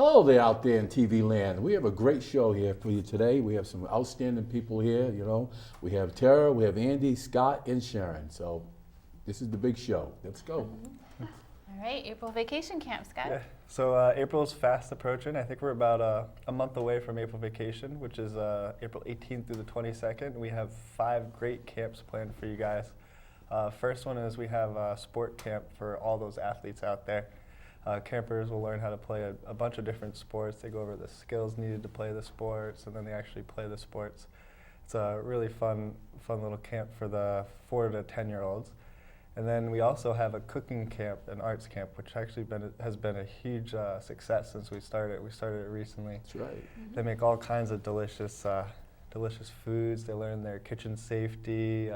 Hello there out there in TV land. We have a great show here for you today. We have some outstanding people here, you know. We have Tara, we have Andy, Scott, and Sharon. So this is the big show. Let's go. All right, April vacation camp, Scott. Yeah. So April's fast approaching. I think we're about a month away from April vacation, which is April 18th through the 22nd. We have 5 great camps planned for you guys. First one is we have a sport camp for all those athletes out there. Campers will learn how to play a bunch of different sports. They go over the skills needed to play the sports, and then they actually play the sports. It's a really fun little camp for the 4 to 10-year-olds. And then we also have a cooking camp, an arts camp, which actually has been a huge success since we started. We started it recently. That's right. They make all kinds of delicious foods. They learn their kitchen safety,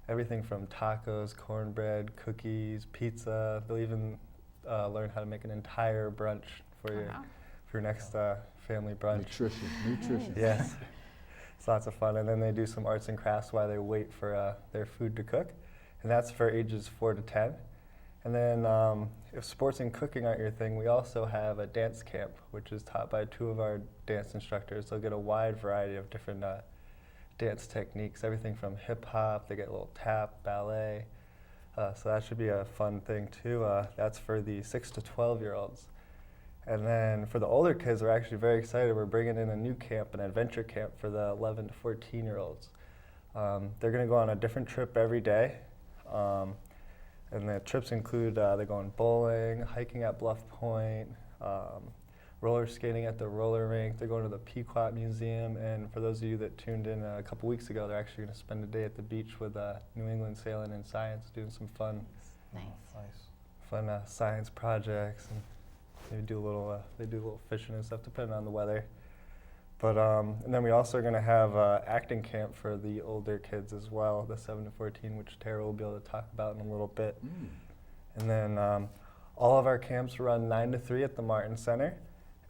everything from tacos, cornbread, cookies, pizza. They'll even learn how to make an entire brunch for your next family brunch. Nutrition. Yes, it's lots of fun. And then they do some arts and crafts while they wait for their food to cook, and that's for ages 4 to 10. And then if sports and cooking aren't your thing, we also have a dance camp, which is taught by 2 of our dance instructors. They'll get a wide variety of different dance techniques, everything from hip hop. They get a little tap, ballet. So that should be a fun thing too. That's for the 6 to 12-year-olds. And then for the older kids, we're actually very excited. We're bringing in a new camp, an adventure camp for the 11 to 14-year-olds. They're going to go on a different trip every day. And the trips include they're going bowling, hiking at Bluff Point, roller skating at the roller rink. They're going to the Pequot Museum, and for those of you that tuned in a couple weeks ago, they're actually going to spend a day at the beach with New England Sailing and Science, doing some fun science projects, and they do a little fishing and stuff, depending on the weather. But and then we also are going to have acting camp for the older kids as well, the 7 to 14, which Tara will be able to talk about in a little bit. And then all of our camps run 9 to 3 at the Martin Center.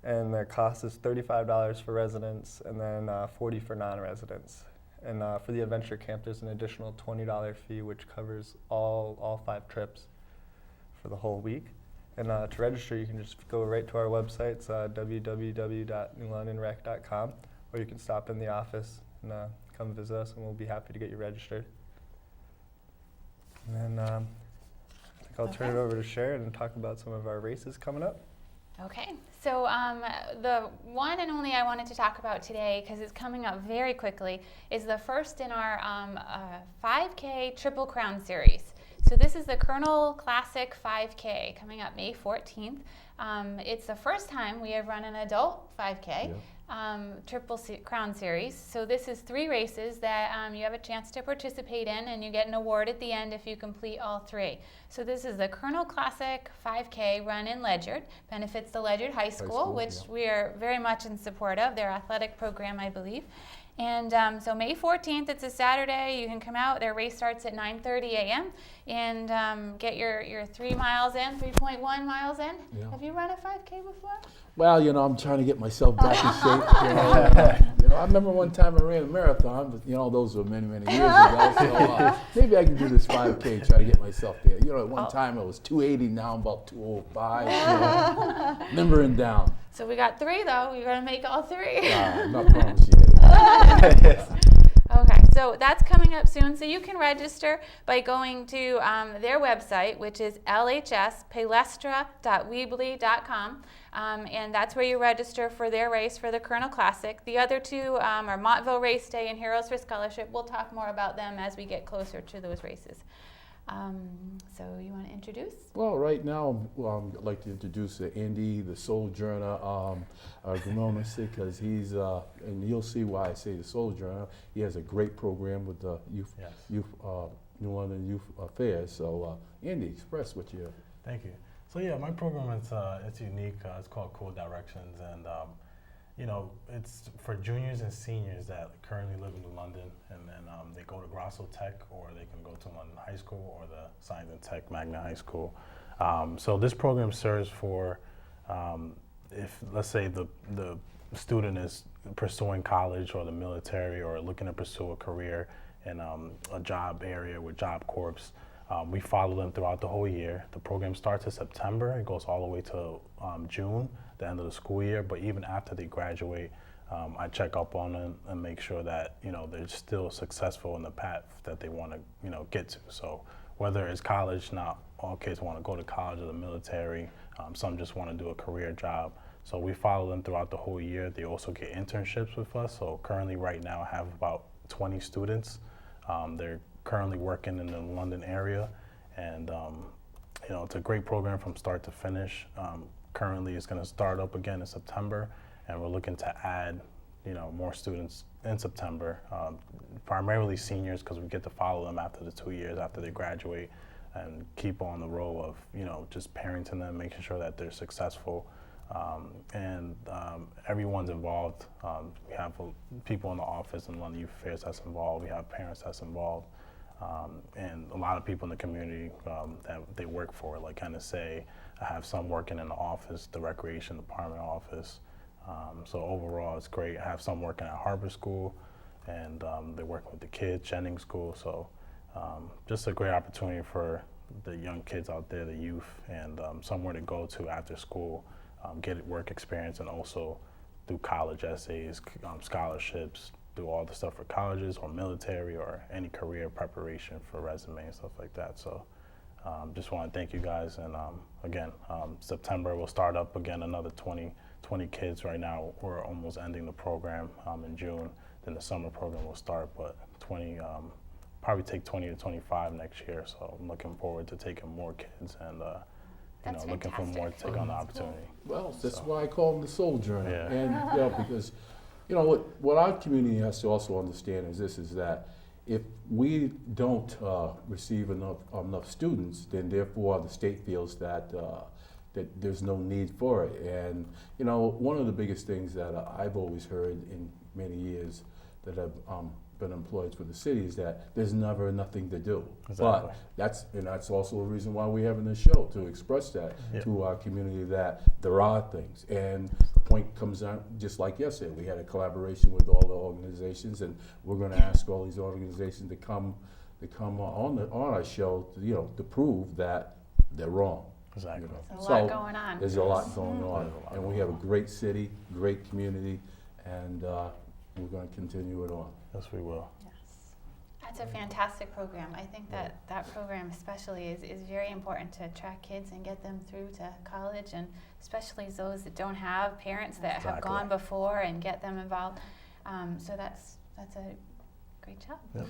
And the cost is $35 for residents, and then $40 for non-residents. And for the adventure camp, there's an additional $20 fee, which covers all 5 trips for the whole week. And to register, you can just go right to our website. It's www.newlondonrec.com, or you can stop in the office and come visit us, and we'll be happy to get you registered. And then I think I'll turn it over to Sharon and talk about some of our races coming up. Okay, so the one and only I wanted to talk about today, because it's coming up very quickly, is the first in our 5K Triple Crown series. So this is the Colonel Classic 5K coming up May 14th. It's the first time we have run an adult 5K. Triple Crown Series. So this is 3 races that you have a chance to participate in, and you get an award at the end if you complete all 3. So this is the Colonel Classic 5K run in Ledyard, benefits the Ledyard High School, which we are very much in support of, their athletic program, I believe. And so May 14th, it's a Saturday. You can come out. Their race starts at 9:30 a.m. and get your 3 miles in, 3.1 miles in. Yeah. Have you run a 5K before? Well, you know, I'm trying to get myself back in shape. You know, I remember one time I ran a marathon, but, you know, those were many, many years ago. So maybe I can do this 5K and try to get myself there. You know, at one time it was 280, now I'm about 205. You know, limbering down. So we got 3, though. You're going to make all 3. I'm not promising you anything. Okay, so that's coming up soon. So you can register by going to their website, which is lhspalestra.weebly.com. And that's where you register for their race for the Colonel Classic. The other 2 are Montville Race Day and Heroes for Scholarship. We'll talk more about them as we get closer to those races. So you want to introduce? Well, right now, I'd like to introduce Andy, the Sojourner Gnomist, because he's, and you'll see why I say the Sojourner. He has a great program with the New London Youth Affairs. So, Andy, express what you. Thank you. So yeah, my program is it's unique. It's called Co-Directions, and you know, it's for juniors and seniors that currently live in New London, and then they go to Grosso Tech, or they can go to London High School or the Science and Tech Magna High School. So this program serves for, if let's say the student is pursuing college or the military, or looking to pursue a career in a job area with Job Corps. We follow them throughout the whole year. The program starts in September. It goes all the way to June, the end of the school year. But even after they graduate, I check up on them and make sure that they're still successful in the path that they want to get to. So whether it's college, not all kids want to go to college or the military. Some just want to do a career job. So we follow them throughout the whole year. They also get internships with us. So currently, right now, I have about 20 students. They're currently working in the London area, and it's a great program from start to finish. Currently, it's going to start up again in September, and we're looking to add more students in September, primarily seniors, because we get to follow them after the 2 years after they graduate, and keep on the roll of just parenting them, making sure that they're successful. Everyone's involved. We have people in the office in London Youth Affairs that's involved. We have parents that's involved, and a lot of people in the community that they work for, like NSA. I have some working in the office, the recreation department office. So overall, it's great. I have some working at Harbor School, and they're working with the kids, Jennings School. So just a great opportunity for the young kids out there, the youth, and somewhere to go to after school. Get work experience, and also do college essays, scholarships, do all the stuff for colleges or military or any career preparation for resume and stuff like that. So just want to thank you guys. And again, September we'll start up again another 20 kids. Right now we're almost ending the program in June. Then the summer program will start, but 20, probably take 20 to 25 next year. So I'm looking forward to taking more kids and looking for more to take on the opportunity. Well, that's why I call them the Soul Journey. Yeah. And because what our community has to also understand is that if we don't receive enough students, then therefore the state feels that that there's no need for it. And one of the biggest things that I've always heard in many years that I've been employed for the city is that there's never nothing to do. Exactly. But that's also a reason why we're having this show, to express that to our community, that there are things. And the point comes out, just like yesterday, we had a collaboration with all the organizations, and we're going to ask all these organizations to come on our show to prove that they're wrong. Exactly. There's a lot going on. There's a lot going on, and we have a great city, great community, and we're going to continue it on. Yes, we will. Yes. That's a fantastic program. I think that program especially is very important to attract kids and get them through to college, and especially those that don't have parents that have gone before, and get them involved. So that's a great job. Yep.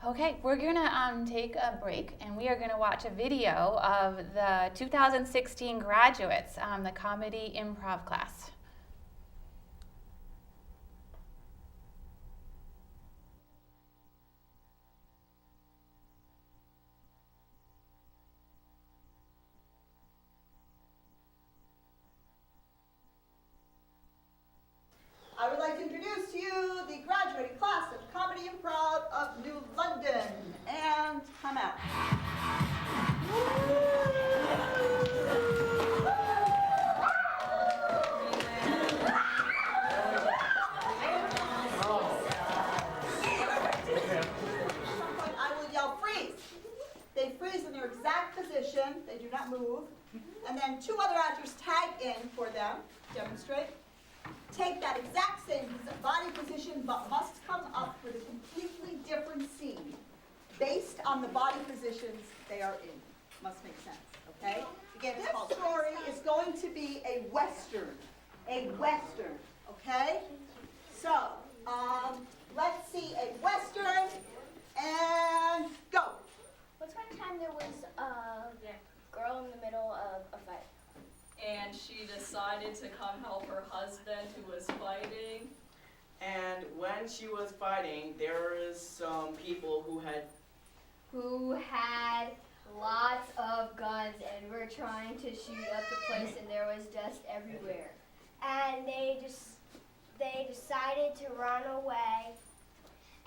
Okay, we're gonna take a break, and we are gonna watch a video of the 2016 graduates, the comedy improv class. I would like to introduce to you the graduating class of Comedy Improv of New London. And come out. I will yell freeze. They freeze in their exact position. They do not move. And then two other actors tag in for them. Demonstrate. Take that exact same body position, but must come up with a completely different scene based on the body positions they are in. Must make sense, okay? Again, this story is going to be a Western, okay? So, let's see a Western, and go. Once upon a time there was a girl in the middle of a fight. And she decided to come help her husband who was fighting. And when she was fighting, there was some people who had Lots of guns and were trying to shoot up the place and there was dust everywhere. And they decided to run away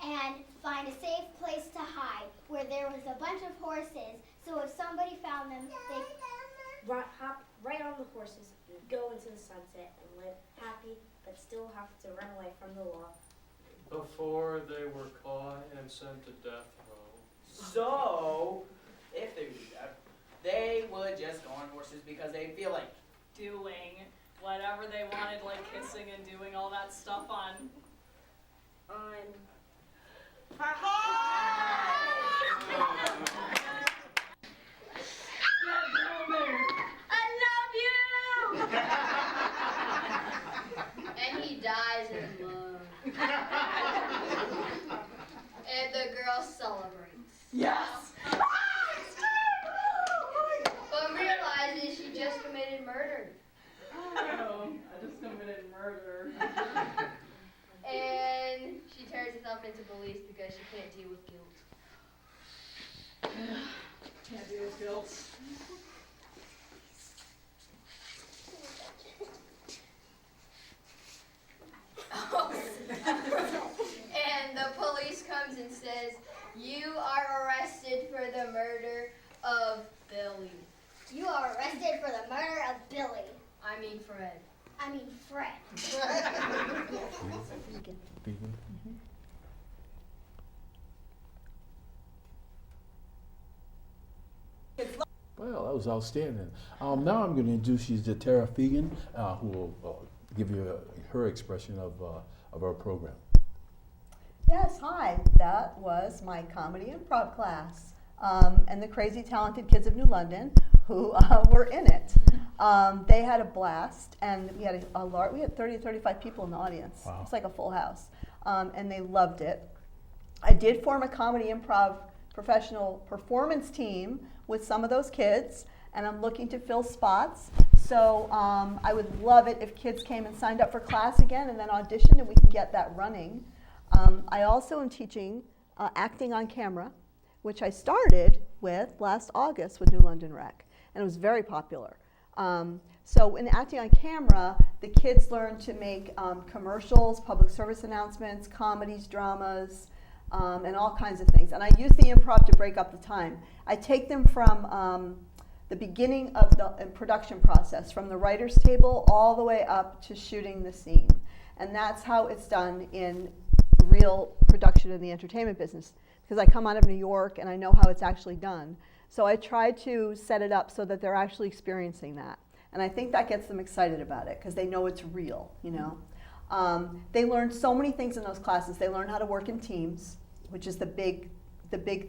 and find a safe place to hide where there was a bunch of horses. So if somebody found them, they hop right on the horses, go into the sunset, and live happy, but still have to run away from the law. Before they were caught and sent to death row. So, if they would do that, they would just go on horses because they feel like Doing whatever they wanted, like kissing and doing all that stuff on. And he dies in love. And the girl celebrates. yes. But realizes she just committed murder. Oh, I just committed murder. And she turns herself into police because she can't deal with guilt. Can't deal with guilt. And the police comes and says, "You are arrested for the murder of Billy." You are arrested for the murder of Billy. I mean Fred. I mean Fred. Vegan. Well, that was outstanding. Now I'm going to introduce you to Tara Fegan, who will give you her expression of our program. Yes, hi. That was my comedy improv class, and the crazy talented kids of New London who were in it. They had a blast, and we had we had 30 to 35 people in the audience. Wow. It's like a full house, and they loved it. I did form a comedy improv professional performance team with some of those kids, and I'm looking to fill spots. So I would love it if kids came and signed up for class again and then auditioned, and we can get that running. I also am teaching acting on camera, which I started with last August with New London Rec, and it was very popular. So in acting on camera, the kids learn to make commercials, public service announcements, comedies, dramas, and all kinds of things. And I use the improv to break up the time. I take them from the beginning of the production process, from the writer's table all the way up to shooting the scene. And that's how it's done in real production in the entertainment business, because I come out of New York and I know how it's actually done. So I try to set it up so that they're actually experiencing that. And I think that gets them excited about it because they know it's real, you know. They learn so many things in those classes. They learn how to work in teams, which is the big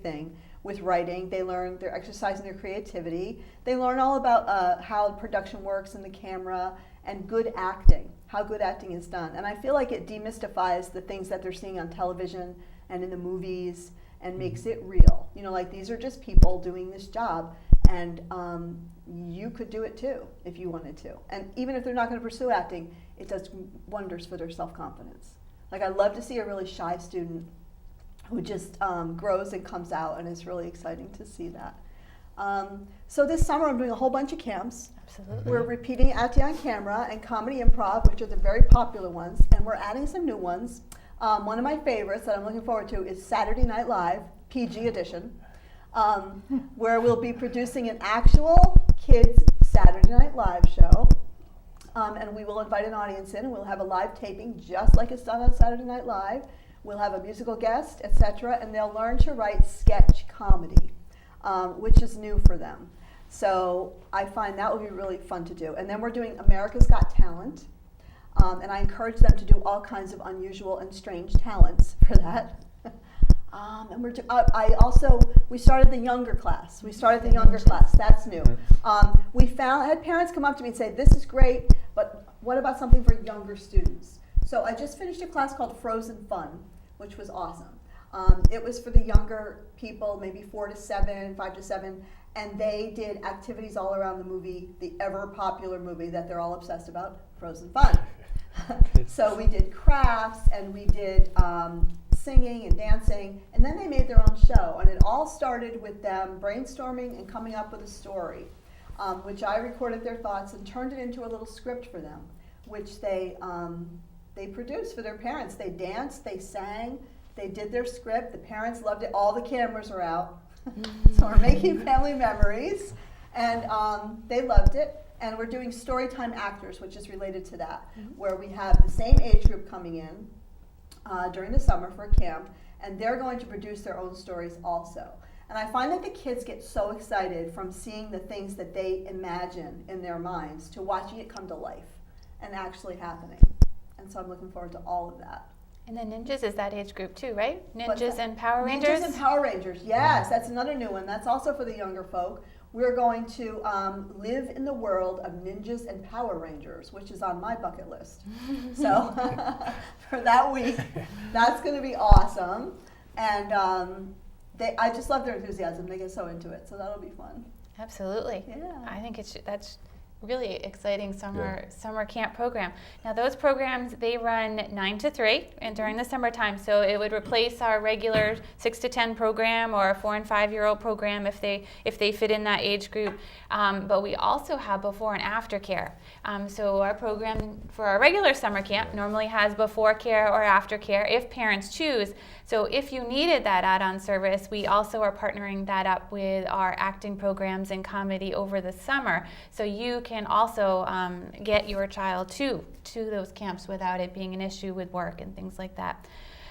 thing. With writing, they're exercising their creativity. They learn all about how production works and the camera and good acting, how good acting is done. And I feel like it demystifies the things that they're seeing on television and in the movies and makes it real. You know, like these are just people doing this job, and you could do it too if you wanted to. And even if they're not going to pursue acting, it does wonders for their self-confidence. Like I love to see a really shy student who just grows and comes out, and it's really exciting to see that. So this summer I'm doing a whole bunch of camps. Absolutely. We're repeating acting on camera and comedy improv, which are the very popular ones, and we're adding some new ones. One of my favorites that I'm looking forward to is Saturday Night Live, PG edition, where we'll be producing an actual kids Saturday Night Live show. And we will invite an audience in, and we'll have a live taping just like it's done on Saturday Night Live. We'll have a musical guest, etc., and they'll learn to write sketch comedy, which is new for them. So I find that would be really fun to do. And then we're doing America's Got Talent, and I encourage them to do all kinds of unusual and strange talents for that. And we started the younger class. That's new. Had parents come up to me and say, "This is great, but what about something for younger students?" So I just finished a class called Frozen Fun, which was awesome. It was for the younger people, maybe 4 to 7, 5 to 7, and they did activities all around the movie, the ever popular movie that they're all obsessed about, Frozen Fun. So we did crafts, and we did singing and dancing, and then they made their own show. And it all started with them brainstorming and coming up with a story, which I recorded their thoughts and turned it into a little script for them, which they produced for their parents. They danced, they sang, they did their script. The parents loved it. All the cameras are out. So we're making family memories, and they loved it. And we're doing Storytime Actors, which is related to that, where we have the same age group coming in during the summer for camp, and they're going to produce their own stories also. And I find that the kids get so excited from seeing the things that they imagine in their minds to watching it come to life and actually happening. And so I'm looking forward to all of that. And the ninjas is that age group too, right? What's Ninjas that? and Power Rangers? Ninjas and Power Rangers, yes, that's another new one. That's also for the younger folk. We're going to live in the world of ninjas and Power Rangers, which is on my bucket list. So for that week, that's going to be awesome. And I just love their enthusiasm. They get so into it, so that'll be fun. Absolutely. Yeah. I think that's really exciting summer camp program. Now those programs, they run 9 to 3 and during the summertime, so it would replace our regular 6 to 10 program or a 4 and 5 year old program if they fit in that age group. But we also have before and after care. So our program for our regular summer camp normally has before care or after care if parents choose. So if you needed that add-on service, we also are partnering that up with our acting programs and comedy over the summer. So you can also get your child to those camps without it being an issue with work and things like that.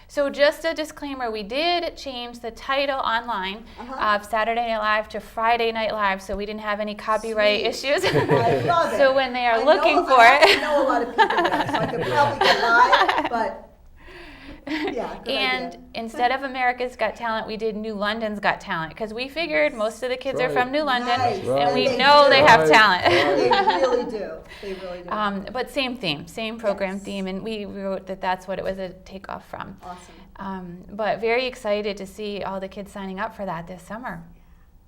So just a disclaimer, we did change the title online of Saturday Night Live to Friday Night Live, so we didn't have any copyright issues. I love it. So when they are I looking know, for I know a lot of people there, so I could probably get by, but yeah, good and idea. instead of America's Got Talent, we did New London's Got Talent because we figured most of the kids are Right. from New London, Nice. and we They know do. they have Right. talent. They really do. They really do. But same theme, same program Yes. theme, and we wrote that that's what it was a takeoff from. Awesome. But very excited to see all the kids signing up for that this summer.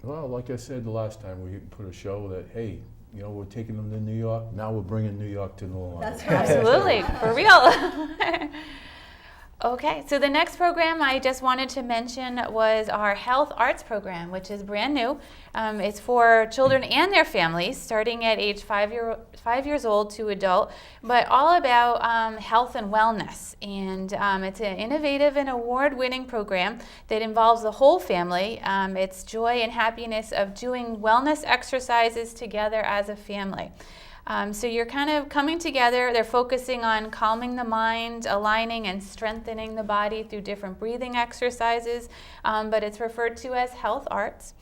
Well, like I said the last time, we put a show that, hey, you know, we're taking them to New York. Now we're bringing New York to New Orleans. That's right. Absolutely, for real. Okay, so the next program I just wanted to mention was our health arts program, which is brand new. It's for children and their families, starting at age 5 years old to adult, but all about health and wellness. And it's an innovative and award-winning program that involves the whole family. It's joy and happiness of doing wellness exercises together as a family. So you're kind of coming together. They're focusing on calming the mind, aligning and strengthening the body through different breathing exercises, but it's referred to as health arts.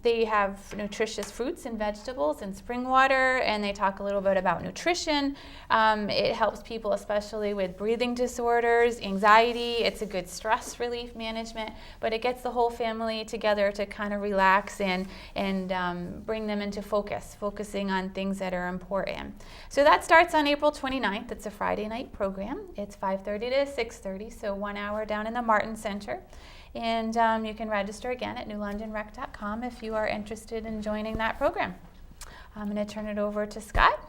They have nutritious fruits and vegetables and spring water, and they talk a little bit about nutrition. It helps people especially with breathing disorders, anxiety. It's a good stress relief management, but it gets the whole family together to kind of relax and bring them into focusing on things that are important. So that starts on April 29th. It's a Friday night program. It's 5:30 to 6:30, so 1 hour down in the Martin Center. And you can register again at newlondonrec.com if you are interested in joining that program. I'm going to turn it over to Scott.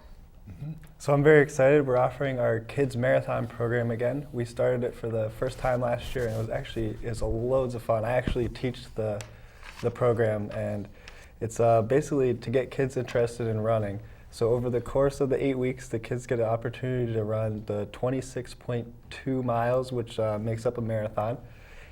So I'm very excited. We're offering our kids marathon program again. We started it for the first time last year, and it was loads of fun. I actually teach the program, and it's basically to get kids interested in running. So over the course of the 8 weeks, the kids get an opportunity to run the 26.2 miles, which makes up a marathon.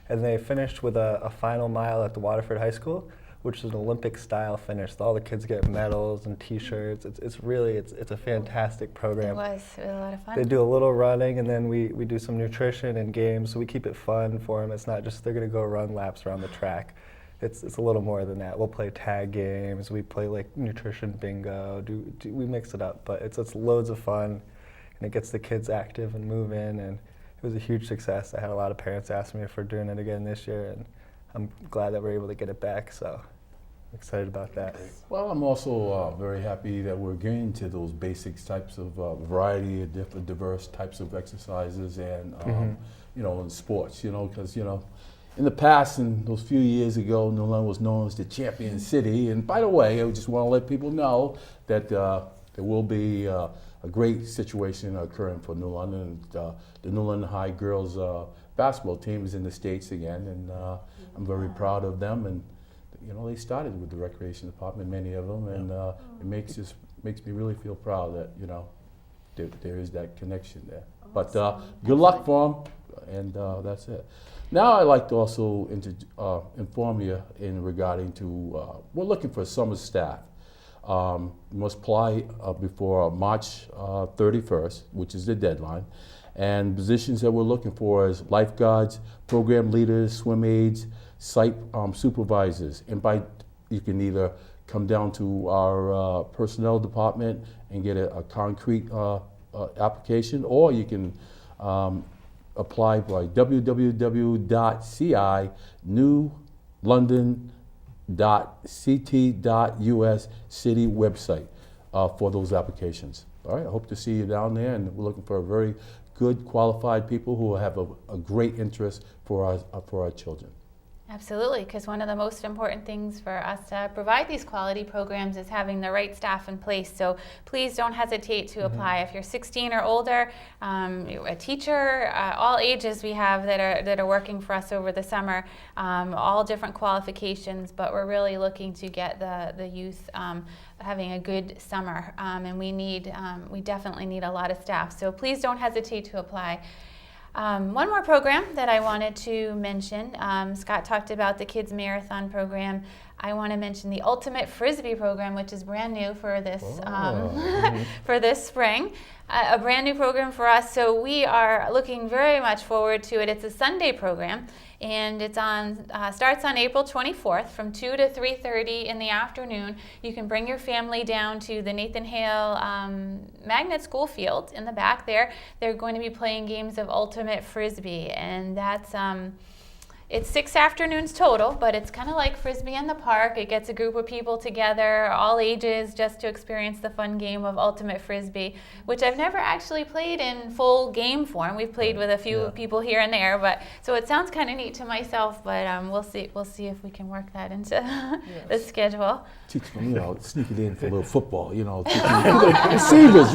And they finished with a final mile at the Waterford High School, which is an Olympic-style finish. All the kids get medals and T-shirts. It's a fantastic program. It was a lot of fun. They do a little running, and then we do some nutrition and games, so we keep it fun for them. It's not just they're going to go run laps around the track. It's a little more than that. We'll play tag games. We play like nutrition bingo. We mix it up, but it's loads of fun, and it gets the kids active and moving, and it was a huge success. I had a lot of parents ask me if we're doing it again this year, and I'm glad that we're able to get it back, so I'm excited about that. Well, I'm also very happy that we're getting to those basics types of variety of different diverse types of exercises and, you know, in sports, you know, because, you know, in the past, and those few years ago, New London was known as the champion city. And by the way, I just want to let people know that there will be a great situation occurring for New London. The New London High girls basketball team is in the States again, and I'm very proud of them. And you know, they started with the recreation department, many of them, and it makes me really feel proud that, you know, there is that connection there. But good luck for them, and that's it. Now I'd like to also inform you in regarding to, we're looking for summer staff. Must apply before March 31st, which is the deadline. And positions that we're looking for is lifeguards, program leaders, swim aides, site supervisors. And you can either come down to our personnel department and get a concrete application, or you can apply by www.ci.newlondon.ct.us city website for those applications. All right, I hope to see you down there, and we're looking for very good, qualified people who have a great interest for our children. Absolutely, because one of the most important things for us to provide these quality programs is having the right staff in place. So please don't hesitate to apply. If you're 16 or older, a teacher, all ages we have that are working for us over the summer, all different qualifications, but we're really looking to get the youth having a good summer, and we definitely need a lot of staff. So please don't hesitate to apply. One more program that I wanted to mention, Scott talked about the Kids Marathon program. I want to mention the Ultimate Frisbee program, which is brand new for this for this spring. A brand new program for us, so we are looking very much forward to it. It's a Sunday program, and it's starts on April 24th from 2 to 3:30 in the afternoon. You can bring your family down to the Nathan Hale Magnet School Field in the back there. They're going to be playing games of Ultimate Frisbee, and that's it's 6 afternoons total, but it's kind of like Frisbee in the Park. It gets a group of people together, all ages, just to experience the fun game of Ultimate Frisbee, which I've never actually played in full game form. We've played with a few people here and there, but so it sounds kind of neat to myself. But we'll see if we can work that into the schedule. Teach them, sneak it in for a little football, receivers.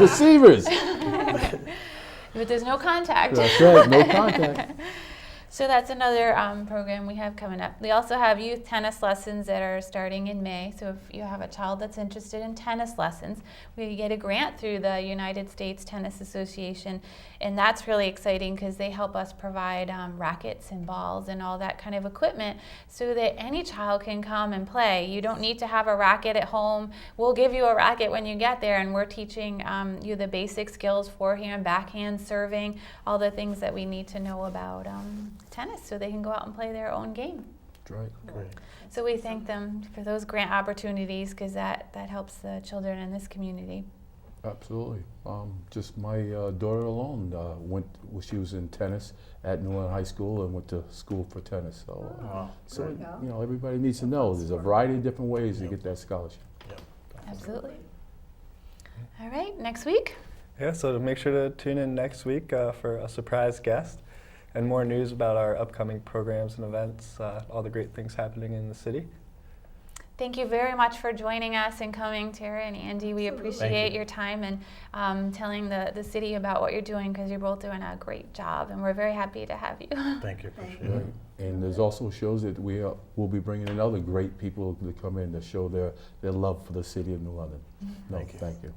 But there's no contact. That's right, no contact. So that's another program we have coming up. We also have youth tennis lessons that are starting in May. So if you have a child that's interested in tennis lessons, we get a grant through the United States Tennis Association. And that's really exciting because they help us provide rackets and balls and all that kind of equipment so that any child can come and play. You don't need to have a racket at home. We'll give you a racket when you get there, and we're teaching you the basic skills, forehand, backhand, serving, all the things that we need to know about tennis so they can go out and play their own game. That's right. Great. So we thank them for those grant opportunities because that helps the children in this community. Absolutely. Just my daughter alone she was in tennis at New England High School and went to school for tennis. So, everybody needs to know there's a variety of different ways to get that scholarship. Absolutely. All right, next week. Yeah, so make sure to tune in next week for a surprise guest and more news about our upcoming programs and events, all the great things happening in the city. Thank you very much for joining us and coming, Tara and Andy. We appreciate your time and telling the city about what you're doing because you're both doing a great job, and we're very happy to have you. Thank you. Appreciate it. And there's also shows that we'll be bringing in other great people to come in to show their love for the city of New London. Thank you. Thank you.